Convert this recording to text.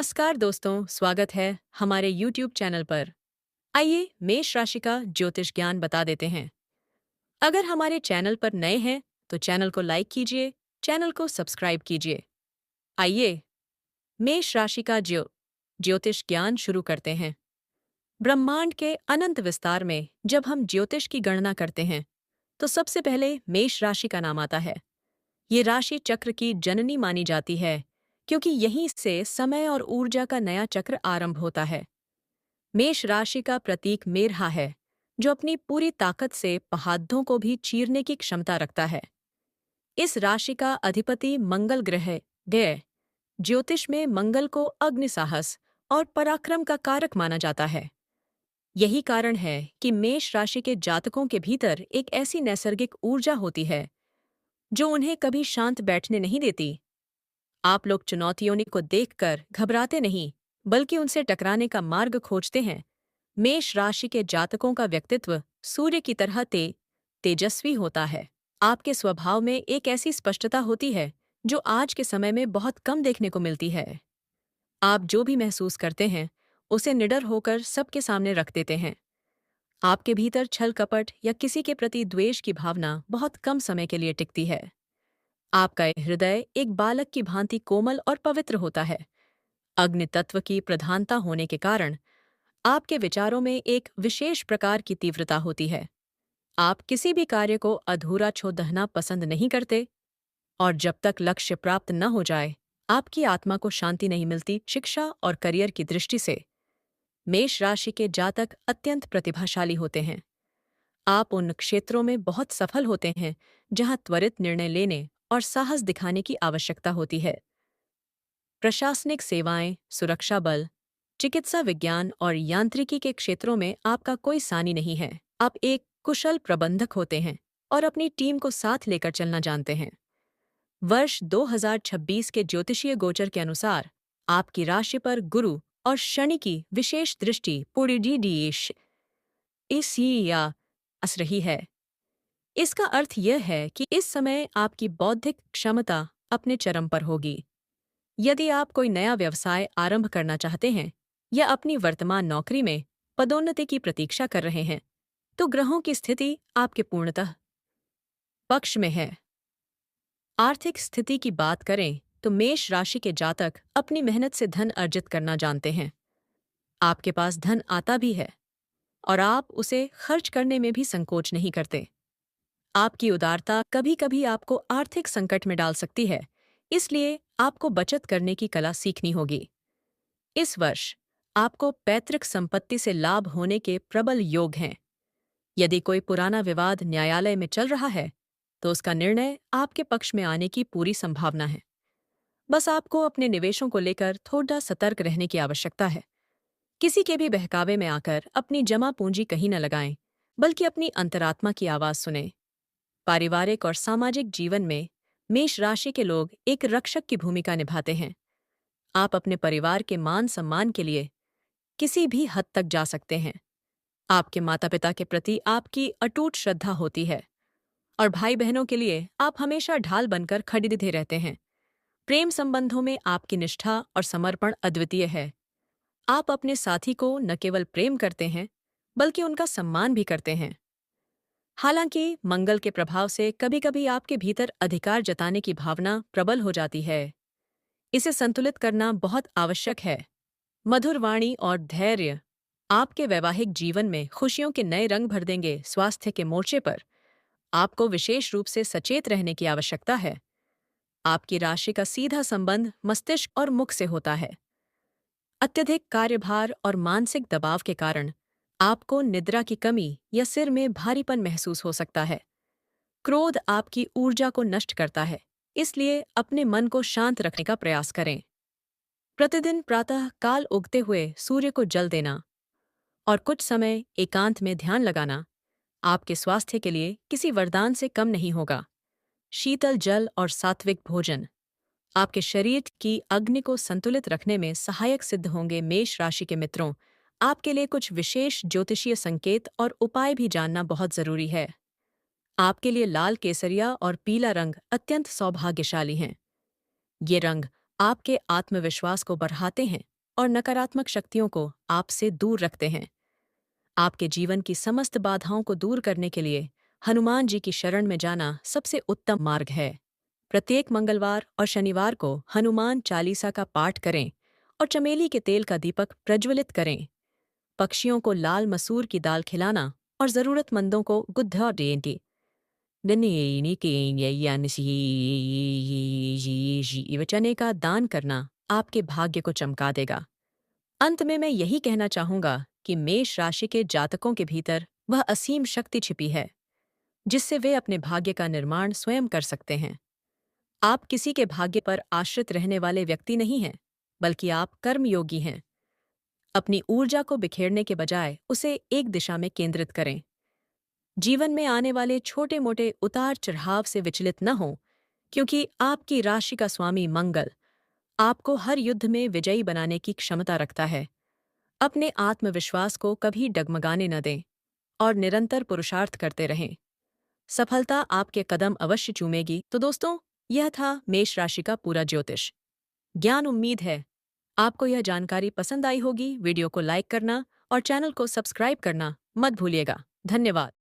नमस्कार दोस्तों, स्वागत है हमारे YouTube चैनल पर। आइए मेष राशि का ज्योतिष ज्ञान बता देते हैं। अगर हमारे चैनल पर नए हैं तो चैनल को लाइक कीजिए, चैनल को सब्सक्राइब कीजिए। आइए मेष राशि का ज्योतिष ज्ञान शुरू करते हैं। ब्रह्मांड के अनंत विस्तार में जब हम ज्योतिष की गणना करते हैं तो सबसे पहले मेष राशि का नाम आता है। ये राशि चक्र की जननी मानी जाती है क्योंकि यहीं से समय और ऊर्जा का नया चक्र आरंभ होता है। मेष राशि का प्रतीक मेरहा है, जो अपनी पूरी ताकत से पहाड़ों को भी चीरने की क्षमता रखता है। इस राशि का अधिपति मंगल ग्रह है। ज्योतिष में मंगल को अग्नि साहस और पराक्रम का कारक माना जाता है। यही कारण है कि मेष राशि के जातकों के भीतर एक ऐसी नैसर्गिक ऊर्जा होती है जो उन्हें कभी शांत बैठने नहीं देती। आप लोग चुनौतियों को देखकर घबराते नहीं, बल्कि उनसे टकराने का मार्ग खोजते हैं। मेष राशि के जातकों का व्यक्तित्व सूर्य की तरह तेजस्वी होता है। आपके स्वभाव में एक ऐसी स्पष्टता होती है जो आज के समय में बहुत कम देखने को मिलती है। आप जो भी महसूस करते हैं उसे निडर होकर सबके सामने रख देते हैं। आपके भीतर छल कपट या किसी के प्रति द्वेष की भावना बहुत कम समय के लिए टिकती है। आपका हृदय एक बालक की भांति कोमल और पवित्र होता है। अग्नि तत्व की प्रधानता होने के कारण आपके विचारों में एक विशेष प्रकार की तीव्रता होती है। आप किसी भी कार्य को अधूरा छोड़ना पसंद नहीं करते और जब तक लक्ष्य प्राप्त न हो जाए, आपकी आत्मा को शांति नहीं मिलती। शिक्षा और करियर की दृष्टि से मेष राशि के जातक अत्यंत प्रतिभाशाली होते हैं। आप उन क्षेत्रों में बहुत सफल होते हैं जहां त्वरित निर्णय लेने और साहस दिखाने की आवश्यकता होती है। प्रशासनिक सेवाएं, सुरक्षा बल, चिकित्सा विज्ञान और यांत्रिकी के क्षेत्रों में आपका कोई सानी नहीं है। आप एक कुशल प्रबंधक होते हैं और अपनी टीम को साथ लेकर चलना जानते हैं। वर्ष 2026 के ज्योतिषीय गोचर के अनुसार आपकी राशि पर गुरु और शनि की विशेष दृष्टि पूरी या अस रही है। इसका अर्थ यह है कि इस समय आपकी बौद्धिक क्षमता अपने चरम पर होगी। यदि आप कोई नया व्यवसाय आरंभ करना चाहते हैं या अपनी वर्तमान नौकरी में पदोन्नति की प्रतीक्षा कर रहे हैं, तो ग्रहों की स्थिति आपके पूर्णतः पक्ष में है। आर्थिक स्थिति की बात करें तो मेष राशि के जातक अपनी मेहनत से धन अर्जित करना जानते हैं। आपके पास धन आता भी है और आप उसे खर्च करने में भी संकोच नहीं करते। आपकी उदारता कभी कभी आपको आर्थिक संकट में डाल सकती है, इसलिए आपको बचत करने की कला सीखनी होगी। इस वर्ष आपको पैतृक संपत्ति से लाभ होने के प्रबल योग हैं। यदि कोई पुराना विवाद न्यायालय में चल रहा है तो उसका निर्णय आपके पक्ष में आने की पूरी संभावना है। बस आपको अपने निवेशों को लेकर थोड़ा सतर्क रहने की आवश्यकता है। किसी के भी बहकावे में आकर अपनी जमा पूंजी कहीं न लगाएं, बल्कि अपनी अंतरात्मा की आवाज सुनें। पारिवारिक और सामाजिक जीवन में मेष राशि के लोग एक रक्षक की भूमिका निभाते हैं। आप अपने परिवार के मान सम्मान के लिए किसी भी हद तक जा सकते हैं। आपके माता पिता के प्रति आपकी अटूट श्रद्धा होती है और भाई बहनों के लिए आप हमेशा ढाल बनकर खड़े रहते हैं। प्रेम संबंधों में आपकी निष्ठा और समर्पण अद्वितीय है। आप अपने साथी को न केवल प्रेम करते हैं, बल्कि उनका सम्मान भी करते हैं। हालांकि मंगल के प्रभाव से कभी-कभी आपके भीतर अधिकार जताने की भावना प्रबल हो जाती है। इसे संतुलित करना बहुत आवश्यक है। मधुर वाणी और धैर्य आपके वैवाहिक जीवन में खुशियों के नए रंग भर देंगे। स्वास्थ्य के मोर्चे पर आपको विशेष रूप से सचेत रहने की आवश्यकता है। आपकी राशि का सीधा संबंध मस्तिष्क और मुख से होता है। अत्यधिक कार्यभार और मानसिक दबाव के कारण आपको निद्रा की कमी या सिर में भारीपन महसूस हो सकता है। क्रोध आपकी ऊर्जा को नष्ट करता है, इसलिए अपने मन को शांत रखने का प्रयास करें। प्रतिदिन प्रातः काल उगते हुए सूर्य को जल देना और कुछ समय एकांत में ध्यान लगाना आपके स्वास्थ्य के लिए किसी वरदान से कम नहीं होगा। शीतल जल और सात्विक भोजन आपके शरीर की अग्नि को संतुलित रखने में सहायक सिद्ध होंगे। मेष राशि के मित्रों, आपके लिए कुछ विशेष ज्योतिषीय संकेत और उपाय भी जानना बहुत जरूरी है। आपके लिए लाल, केसरिया और पीला रंग अत्यंत सौभाग्यशाली हैं। ये रंग आपके आत्मविश्वास को बढ़ाते हैं और नकारात्मक शक्तियों को आपसे दूर रखते हैं। आपके जीवन की समस्त बाधाओं को दूर करने के लिए हनुमान जी की शरण में जाना सबसे उत्तम मार्ग है। प्रत्येक मंगलवार और शनिवार को हनुमान चालीसा का पाठ करें और चमेली के तेल का दीपक प्रज्वलित करें। पक्षियों को लाल मसूर की दाल खिलाना और जरूरतमंदों को गुद्धा देंटी चने का दान करना आपके भाग्य को चमका देगा। अंत में मैं यही कहना चाहूंगा कि मेष राशि के जातकों के भीतर वह असीम शक्ति छिपी है जिससे वे अपने भाग्य का निर्माण स्वयं कर सकते हैं। आप किसी के भाग्य पर आश्रित रहने वाले व्यक्ति नहीं हैं, बल्कि आप कर्मयोगी हैं। अपनी ऊर्जा को बिखेरने के बजाय उसे एक दिशा में केंद्रित करें। जीवन में आने वाले छोटे मोटे उतार चढ़ाव से विचलित न हों, क्योंकि आपकी राशि का स्वामी मंगल आपको हर युद्ध में विजयी बनाने की क्षमता रखता है। अपने आत्मविश्वास को कभी डगमगाने न दें और निरंतर पुरुषार्थ करते रहें। सफलता आपके कदम अवश्य चूमेगी। तो दोस्तों, यह था मेष राशि का पूरा ज्योतिष ज्ञान। उम्मीद है आपको यह जानकारी पसंद आई होगी। वीडियो को लाइक करना और चैनल को सब्सक्राइब करना मत भूलिएगा। धन्यवाद।